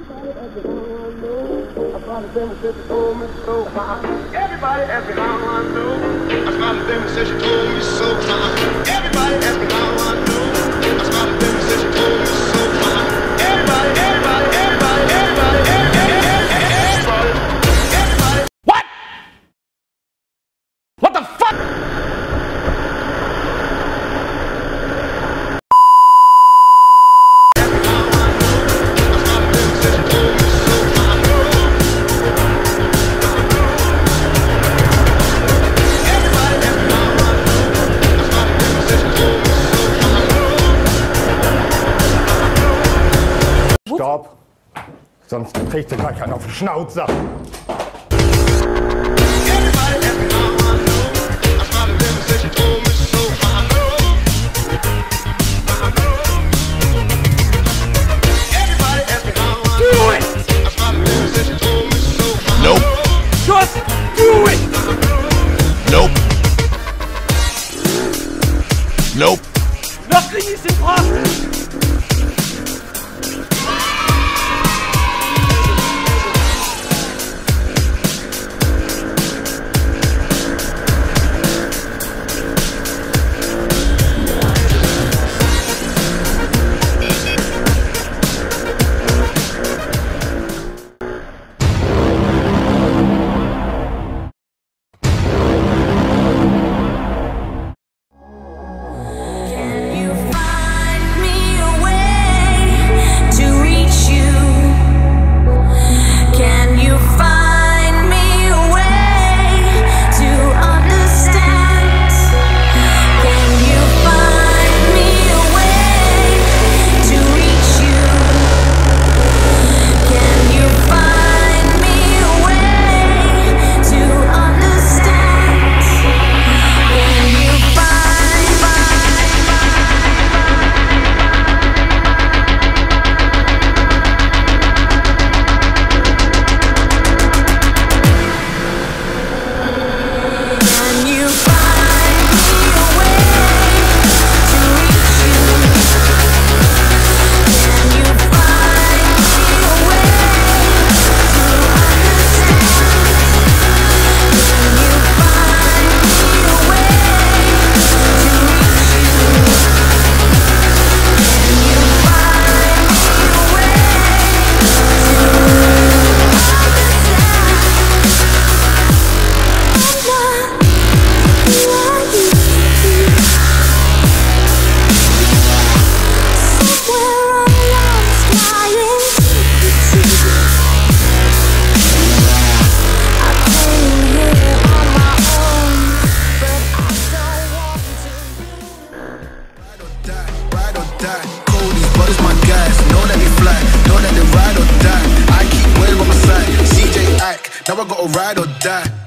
Everybody asked me how I know. I smiled at them and said she told me so. Everybody asked me how I know. I smiled at them and said she told me so. Everybody. What? What the fuck? Stopp! Sonst kriegt ihr gleich einen auf den Schnauzer. Nope. Just do it! Nope. Nope. Nothing is impossible! Now I gotta ride or die.